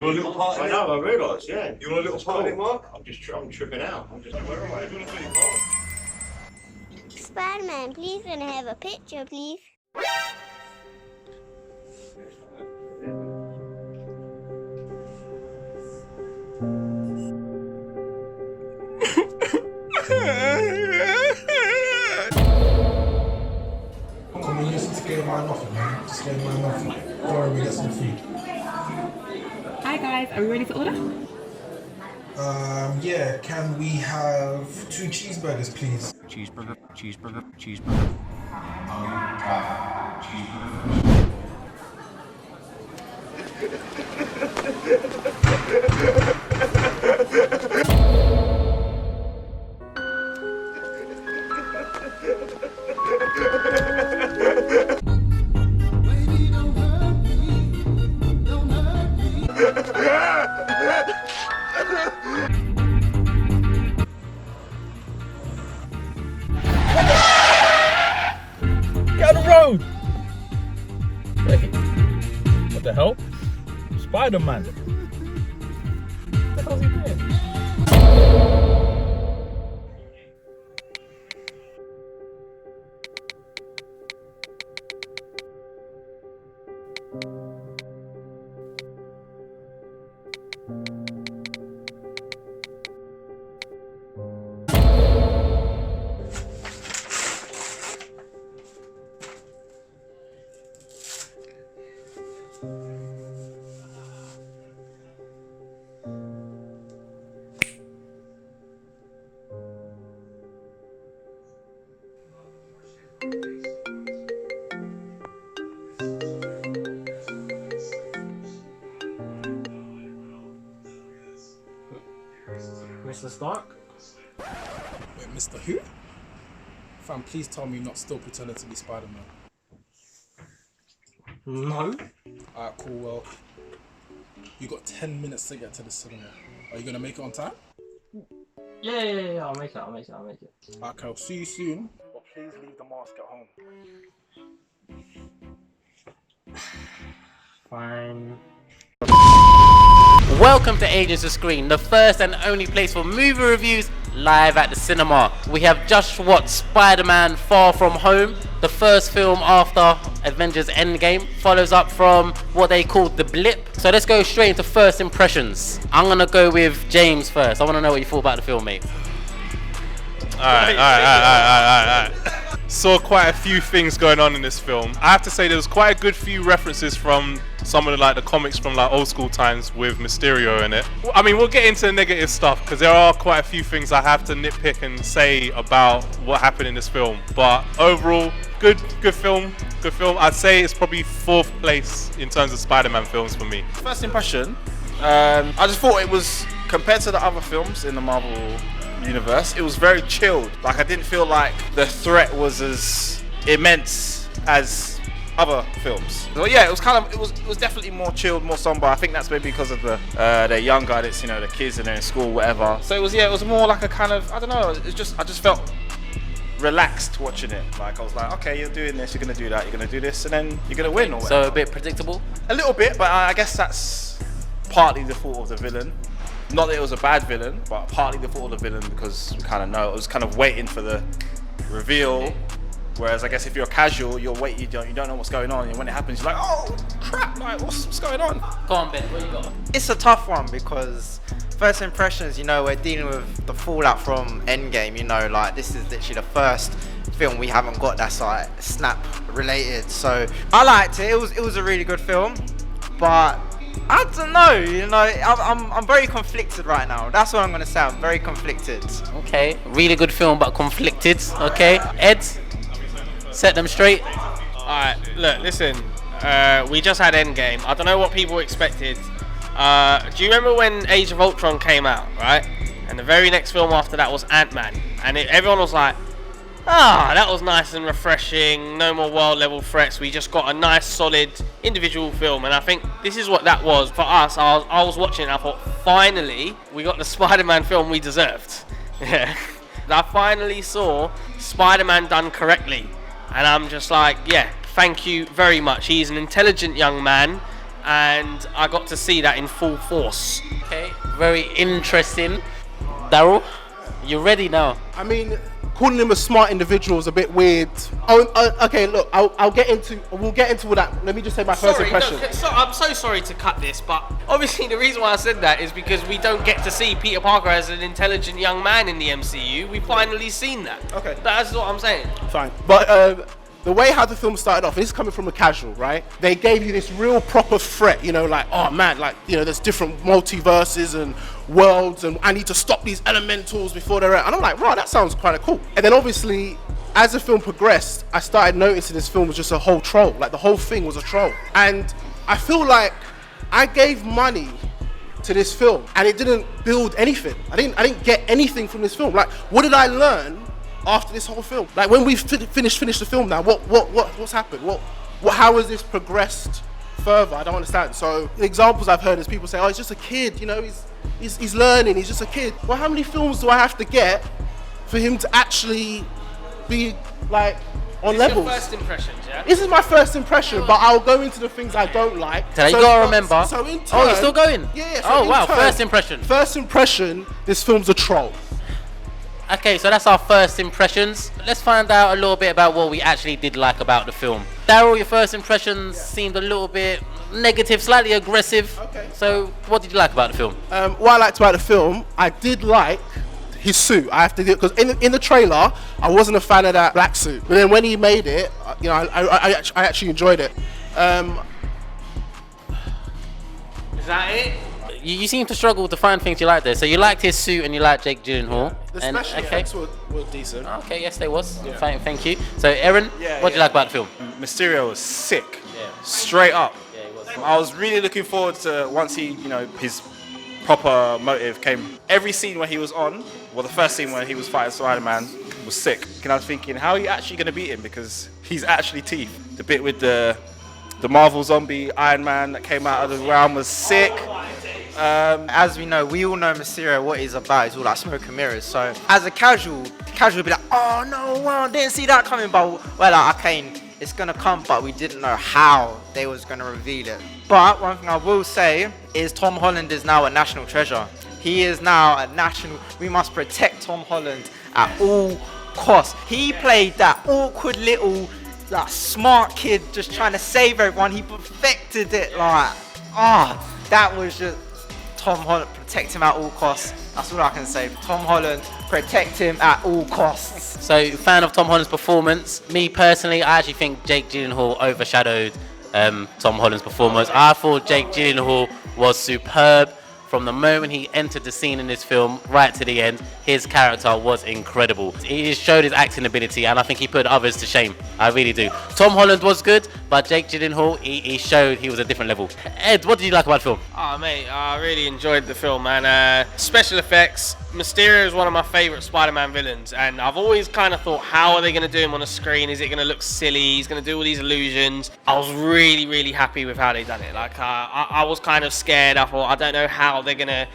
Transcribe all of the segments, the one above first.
You want a little part? I know, I realised, yeah. You want a little part in it, Mark? I'm tripping out. I'm just, where am I? You want to put your part? Spiderman, please can I have a picture, please? Come on, you just get mine off, man. Just get mine off. Don't worry, we get some food. Hi guys, are we ready to order? Yeah, can we have 2 cheeseburgers, please? Cheeseburger. Cheeseburger. Get on the road! Wait, what the hell? Spider-Man. What the hell's he doing? Mr. Stark? Wait, Mr. Who? Fam, please tell me you're not still pretending to be Spider-Man. No. Alright, cool, well, you got 10 minutes to get to the cinema. Are you gonna make it on time? Yeah, I'll make it. Okay, I'll see you soon. But please leave the mask at home. Fine. Welcome to Agents of Screen, the first and only place for movie reviews live at the cinema. We have just watched Spider-Man Far From Home, the first film after Avengers Endgame, follows up from what they called the blip. So let's go straight into first impressions. I'm gonna go with James first. I wanna know what you thought about the film, mate. Alright. Saw quite a few things going on in this film. I have to say there was quite a good few references from some of the comics from old school times with Mysterio in it. I mean, we'll get into the negative stuff because there are quite a few things I have to nitpick and say about what happened in this film. But overall, good film. I'd say it's probably 4th place in terms of Spider-Man films for me. First impression, I just thought it was, compared to the other films in the Marvel universe, it was very chilled. I didn't feel like the threat was as immense as other films. So yeah, it was definitely more chilled, more somber. I think that's maybe because of they're younger, it's the kids and they're in school, whatever. So it was more like a kind of, I don't know, I just felt relaxed watching it. I was like, okay, you're doing this, you're gonna do that, you're gonna do this, and then you're gonna win or whatever. So a bit predictable? A little bit, but I guess that's partly the fault of the villain. Not that it was a bad villain, but partly the fault of the villain because we kind of know. I was kind of waiting for the reveal. Whereas I guess if you're casual, you'll wait. You don't know what's going on, and when it happens, you're like, oh crap! What's going on? Go on, Ben. What you got? It's a tough one because first impressions, we're dealing with the fallout from Endgame. This is literally the first film we haven't got that's snap related. So I liked it. It was a really good film, but I don't know. I'm very conflicted right now. That's what I'm gonna say. I'm very conflicted. Okay, really good film, but conflicted. Okay, Ed, set them straight. Alright, look, listen. We just had Endgame. I don't know what people expected. Do you remember when Age of Ultron came out, right? And the very next film after that was Ant-Man, and everyone was like, that was nice and refreshing, no more world level threats, we just got a nice solid individual film. And I think this is what that was for us. I was watching and I thought, finally we got the Spider-Man film we deserved. Yeah, I finally saw Spider-Man done correctly, and I'm just like, yeah, thank you very much. He's an intelligent young man, and I got to see that in full force. Okay, very interesting. Daryl, you ready now? I mean, calling him a smart individual is a bit weird. Oh, okay, look, we'll get into all that. Let me just say my first impression. I'm so sorry to cut this, but obviously the reason why I said that is because we don't get to see Peter Parker as an intelligent young man in the MCU. We've finally seen that. Okay. That's what I'm saying. Fine. But the way how the film started off, and this is coming from a casual, right? They gave you this real proper threat, you know, like, oh man, like, you know, there's different multiverses and worlds, and I need to stop these elementals before they're out. And I'm like, wow, that sounds kind of cool. And then obviously, as the film progressed, I started noticing this film was just a whole troll. Like, the whole thing was a troll. And I feel like I gave money to this film, and it didn't build anything. I didn't get anything from this film. Like, what did I learn after this whole film? Like, when we've finished the film now, what's happened? How has this progressed further? I don't understand. So the examples I've heard is people say, oh, he's just a kid, you know, he's learning, he's just a kid. Well, how many films do I have to get for him to actually be like on levels? Your first impressions, yeah? This is my first impression, but I'll go into the things I don't like. So you gotta remember. So in turn, oh, you're still going? Yeah. So oh wow, turn, first impression. First impression, this film's a troll. Okay, so that's our first impressions. Let's find out a little bit about what we actually did like about the film. Daryl, your first impressions seemed a little bit negative, slightly aggressive. Okay. So what did you like about the film? What I liked about the film, I did like his suit. I have to do it because in the trailer, I wasn't a fan of that black suit. But then when he made it, you know, I actually enjoyed it. Is that it? You seem to struggle to find things you like there. So you liked his suit and you liked Jake Gyllenhaal. The special effects were decent. Okay, yes, they was. Yeah. Thank you. So Aaron, what did you like about the film? Mysterio was sick. Straight up. Yeah, he was. I was really looking forward to once he, you know, his proper motive came. Every scene where he was on, well, the first scene where he was fighting Spider-Man was sick. And I was thinking, how are you actually going to beat him? Because he's actually teeth. The bit with the Marvel zombie Iron Man that came out of the ground was sick. As we know, we all know Mysterio, what he's about. It's all like smoke and mirrors. So as a casual would be like, oh no, wow, didn't see that coming. But we're like, okay, it's gonna come, but we didn't know how they was gonna reveal it. But one thing I will say is Tom Holland is now a national treasure. He is now a national. We must protect Tom Holland at all costs. He played that awkward little, like, smart kid just trying to save everyone. He perfected it. Like, that was just Tom Holland. Protect him at all costs. That's all I can say. Tom Holland, protect him at all costs. So, fan of Tom Holland's performance. Me personally, I actually think Jake Gyllenhaal overshadowed Tom Holland's performance. I thought Jake Gyllenhaal was superb. From the moment he entered the scene in this film right to the end, his character was incredible. He showed his acting ability, and I think he put others to shame. I really do. Tom Holland was good, but Jake Gyllenhaal, he showed he was a different level. Ed, what did you like about the film? Oh mate, I really enjoyed the film, man. Special effects. Mysterio is one of my favourite Spider-Man villains, and I've always kind of thought, how are they going to do him on a screen? Is it going to look silly? He's going to do all these illusions. I was really, really happy with how they done it. Like, I was kind of scared. I thought, I don't know how they're going to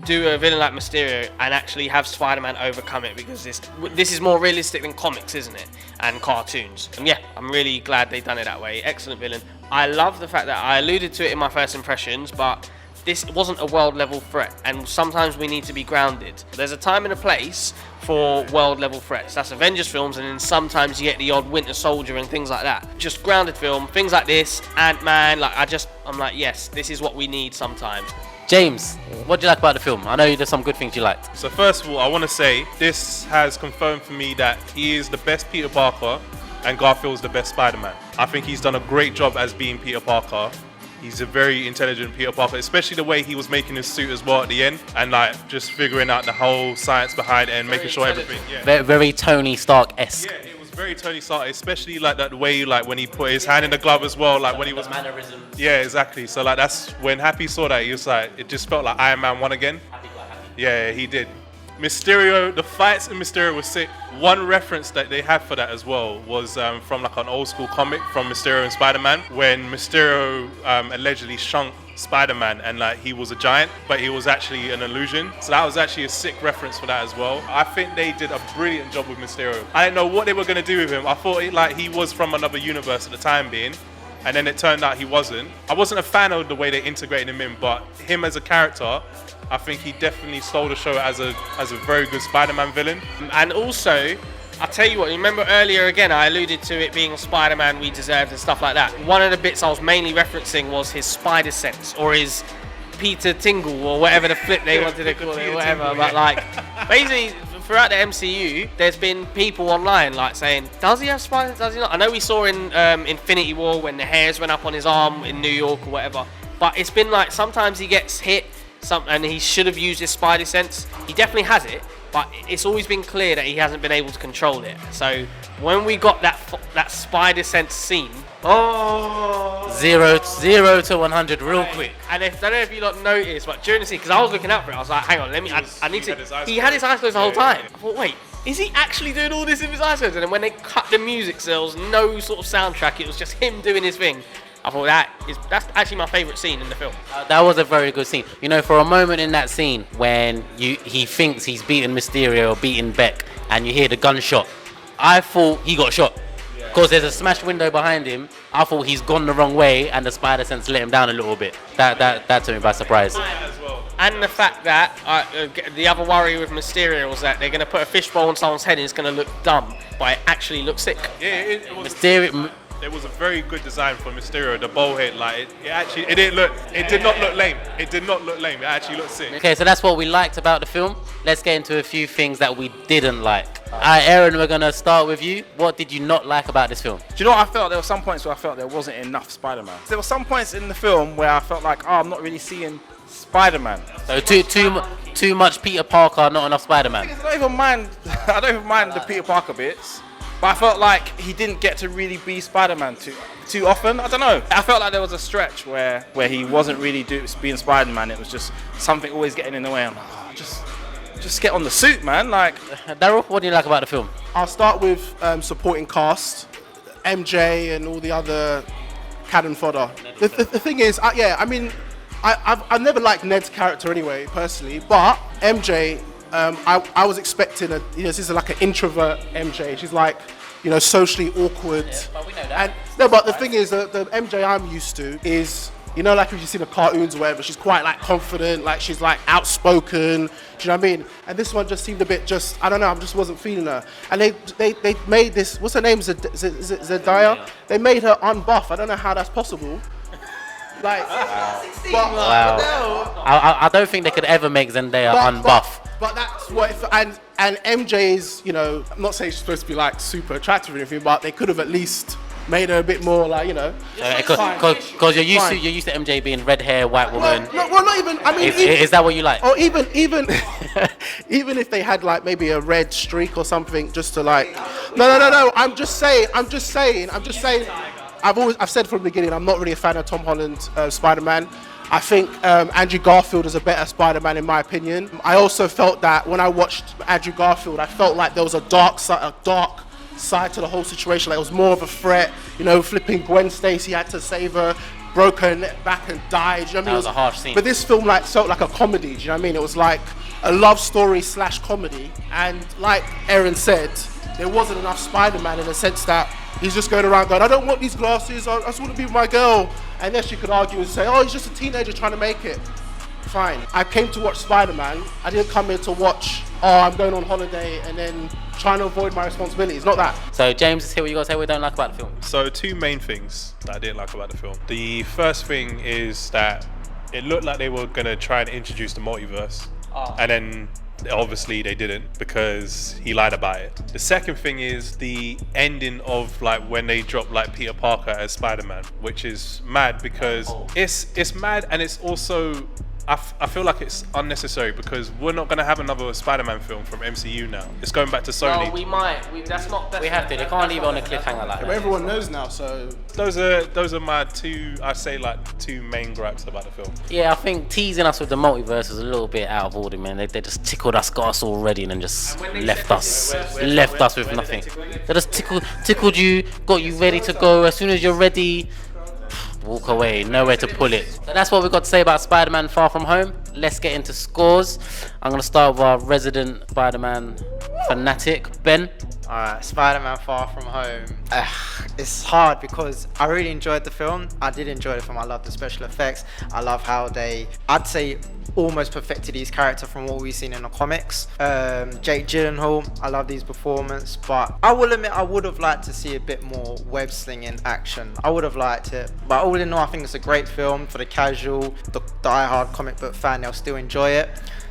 do a villain like Mysterio and actually have Spider-Man overcome it, because this is more realistic than comics, isn't it? And cartoons. And yeah, I'm really glad they done it that way. Excellent villain. I love the fact that I alluded to it in my first impressions, but this wasn't a world level threat, and sometimes we need to be grounded. There's a time and a place for world level threats. That's Avengers films, and then sometimes you get the odd Winter Soldier and things like that. Just grounded film, things like this, Ant-Man, like I'm like, yes, this is what we need sometimes. James, what do you like about the film? I know there's some good things you liked. So first of all, I want to say this has confirmed for me that he is the best Peter Parker and Garfield's the best Spider-Man. I think he's done a great job as being Peter Parker. He's a very intelligent Peter Parker, especially the way he was making his suit as well at the end, and like just figuring out the whole science behind it and making sure everything. Yeah. Very Tony Stark-esque. Yeah, it was very Tony Stark, especially like that way, like when he put his hand in the glove as well, like when he was. Mannerisms. Yeah, exactly. So like that's when Happy saw that, he was like, it just felt like Iron Man 1 again. Yeah, he did. Mysterio, the fights in Mysterio were sick. One reference that they had for that as well was from like an old school comic from Mysterio and Spider-Man, when Mysterio allegedly shrunk Spider-Man and like he was a giant, but he was actually an illusion. So that was actually a sick reference for that as well. I think they did a brilliant job with Mysterio. I didn't know what they were going to do with him. I thought like he was from another universe at the time being, and then it turned out he wasn't. I wasn't a fan of the way they integrated him in, but him as a character, I think he definitely stole the show as a very good Spider-Man villain. And also, I'll tell you what, you remember earlier again, I alluded to it being Spider-Man we deserved and stuff like that. One of the bits I was mainly referencing was his spider sense, or his Peter Tingle, or whatever the flip they wanted to call it, whatever. But like, basically, throughout the MCU, there's been people online like saying, does he have spider? Does he not? I know we saw in Infinity War when the hairs went up on his arm in New York or whatever. But it's been like, sometimes he gets hit, and he should have used his spider sense. He definitely has it. But it's always been clear that he hasn't been able to control it. So when we got that spider sense scene, Zero to 100 real quick. And I don't know if you lot noticed, but during the scene, because I was looking out for it, I was like, hang on, I need to. He had his eyes closed the whole time. I thought, wait, is he actually doing all this with his eyes closed? And then when they cut the music, so there was no sort of soundtrack. It was just him doing his thing. I thought that's actually my favourite scene in the film. That was a very good scene. You know, for a moment in that scene when he thinks he's beaten Mysterio or beaten Beck, and you hear the gunshot, I thought he got shot. Because there's a smashed window behind him. I thought he's gone the wrong way, and the spider sense let him down a little bit. That took me by surprise. And the fact that the other worry with Mysterio was that they're going to put a fishbowl on someone's head and it's going to look dumb, but it actually looks sick. Yeah, it was Mysterio. It was a very good design for Mysterio. The bowl head, like it did not look lame. It did not look lame. It actually looked sick. Okay, so that's what we liked about the film. Let's get into a few things that we didn't like. Alright, Aaron, we're gonna start with you. What did you not like about this film? Do you know what I felt? There were some points where I felt there wasn't enough Spider-Man. There were some points in the film where I felt like, I'm not really seeing Spider-Man. So too much Peter Parker, not enough Spider-Man. I don't even mind the Peter Parker bits, but I felt like he didn't get to really be Spider-Man too often. I don't know. I felt like there was a stretch where he wasn't really being Spider-Man. It was just something always getting in the way. I'm like, just get on the suit, man. Like, Daryl, what do you like about the film? I'll start with supporting cast, MJ and all the other cannon fodder. The thing is, I've never liked Ned's character anyway, personally, but MJ, I was expecting this is like an introvert MJ. She's like, socially awkward. Yeah, but we know that. But the thing is, the MJ I'm used to is, like if you've seen the cartoons or whatever, she's quite like confident, like she's like outspoken. Do you know what I mean? And this one just seemed a bit I don't know, I just wasn't feeling her. And they made this, what's her name, Zendaya? Yeah. They made her unbuff. I don't know how that's possible. Like, wow. I don't think they could ever make Zendaya unbuff. But that's what, and MJ's, I'm not saying she's supposed to be like super attractive or anything, but they could have at least made her a bit more like, Because you're used to MJ being red hair, white woman. Well, not even. I mean, is that what you like? Or even even if they had like maybe a red streak or something, just to like. No. I'm just saying. I've said from the beginning, I'm not really a fan of Tom Holland's Spider-Man. I think Andrew Garfield is a better Spider-Man in my opinion. I also felt that when I watched Andrew Garfield, I felt like there was a dark side to the whole situation. Like it was more of a threat. Flipping Gwen Stacy had to save her, broke her neck back and died. You know what I mean? That was a harsh scene. But this film felt like a comedy. Do you know what I mean? It was like a love story / comedy. And like Aaron said, there wasn't enough Spider-Man in the sense that he's just going around going, I don't want these glasses, I just want to be with my girl. And then she could argue and say, he's just a teenager trying to make it. Fine. I came to watch Spider-Man. I didn't come here to watch, I'm going on holiday and then trying to avoid my responsibilities. Not that. So James, is here what you got to say we don't like about the film? So two main things that I didn't like about the film. The first thing is that it looked like they were going to try and introduce the multiverse. And then obviously they didn't because he lied about it. The second thing is the ending of like when they drop like Peter Parker as Spider-Man, which is mad because it's mad, and it's also I feel like it's unnecessary because we're not going to have another Spider-Man film from MCU now. It's going back to Sony. No, we might. That's not. We have to. They can't leave it on a cliffhanger like that. Everyone knows now, so those are my two main gripes about the film. Yeah, I think teasing us with the multiverse is a little bit out of order, man. They just tickled us, got us all ready, and then just left us with nothing. They just tickled you, got you ready to go. As soon as you're ready, walk away, nowhere to pull it. So that's what we've got to say about Spider-Man Far From Home. Let's get into scores. I'm going to start with our resident Spider-Man fanatic. Ben? Alright, Spider-Man Far From Home. It's hard because I really enjoyed the film. I did enjoy the film. I love the special effects. I love how they, I'd say, almost perfected his character from what we've seen in the comics. Jake Gyllenhaal, I love his performance, but I will admit I would have liked to see a bit more web slinging action. I would have liked it, but all in all, I think it's a great film for the casual, the die-hard comic book fan. They'll still enjoy it.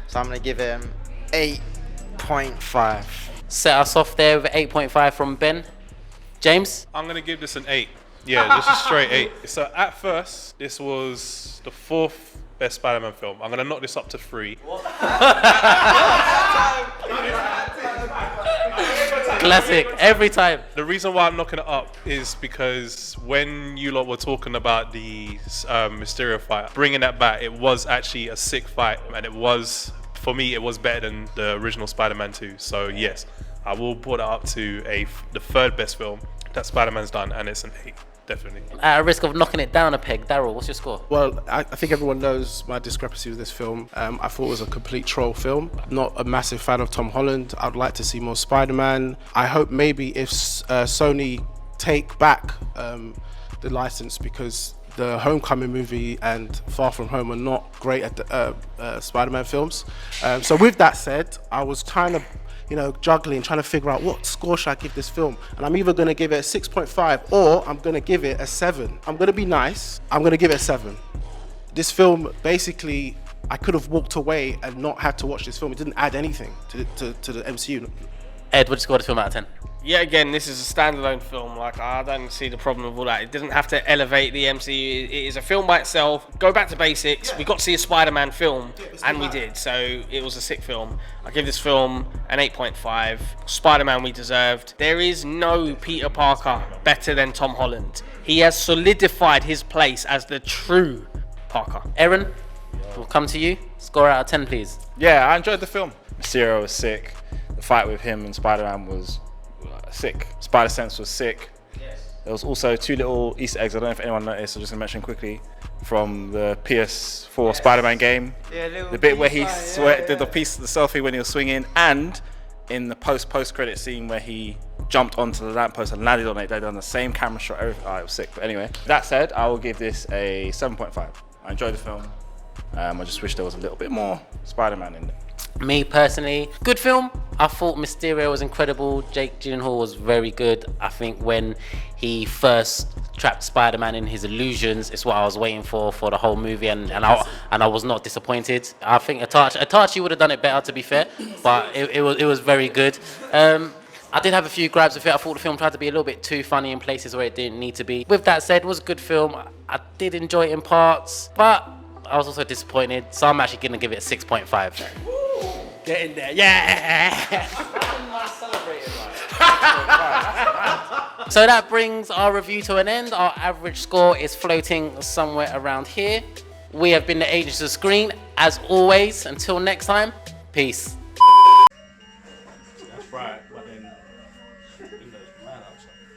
So I'm gonna give him 8.5. Set us off there with 8.5 from Ben. James? I'm going to give this an 8. Yeah, this is straight 8. So at first, this was the 4th best Spider-Man film. I'm going to knock this up to 3. Classic, every time. The reason why I'm knocking it up is because when you lot were talking about the Mysterio fight, bringing that back, it was actually a sick fight, and it was, for me, it was better than the original Spider-Man 2. So yes, I will put it up to the 3rd best film that Spider-Man's done, and it's an 8, definitely. At a risk of knocking it down a peg, Daryl, what's your score? Well, I think everyone knows my discrepancy with this film. I thought it was a complete troll film. Not a massive fan of Tom Holland. I'd like to see more Spider-Man. I hope maybe if Sony take back the license, because the Homecoming movie and Far From Home are not great at the Spider-Man films. So with that said, I was kind of, juggling, trying to figure out what score should I give this film. And I'm either going to give it a 6.5 or I'm going to give it a 7. I'm going to be nice. I'm going to give it a 7. This film, basically, I could have walked away and not had to watch this film. It didn't add anything to the MCU. Ed, what do you score the film out of 10? Yeah, again, this is a standalone film. Like, I don't see the problem with all that. It doesn't have to elevate the MCU. It is a film by itself. Go back to basics. We got to see a Spider-Man film, and we did. So it was a sick film. I give this film an 8.5. Spider-Man we deserved. There is no Peter Parker better than Tom Holland. He has solidified his place as the true Parker. Aaron, we'll come to you. Score out of 10, please. Yeah, I enjoyed the film. Mysterio was sick. The fight with him and Spider-Man was sick. Spider-Sense was sick. There was also 2 little Easter eggs, I don't know if anyone noticed, I'm just going to mention quickly, from the PS4 Spider-Man game. Yeah, the bit where he did the selfie when he was swinging, and in the post-credit scene where he jumped onto the lamppost and landed on it, they done the same camera shot, everything. Oh, it was sick. But anyway, that said, I will give this a 7.5. I enjoyed the film. I just wish there was a little bit more Spider-Man in it. Me personally, good film. I thought Mysterio was incredible. Jake Gyllenhaal was very good. I think when he first trapped Spider-Man in his illusions, it's what I was waiting for the whole movie, and I was not disappointed. I think Itachi would have done it better, to be fair, but it was very good. I did have a few grabs with it. I thought the film tried to be a little bit too funny in places where it didn't need to be. With that said, it was a good film. I did enjoy it in parts, but I was also disappointed, so I'm actually going to give it a 6.5. Get in there, yeah! So that brings our review to an end. Our average score is floating somewhere around here. We have been the Agents of S.C.R.E.E.N. As always, until next time, peace. That's right, but then, man outside.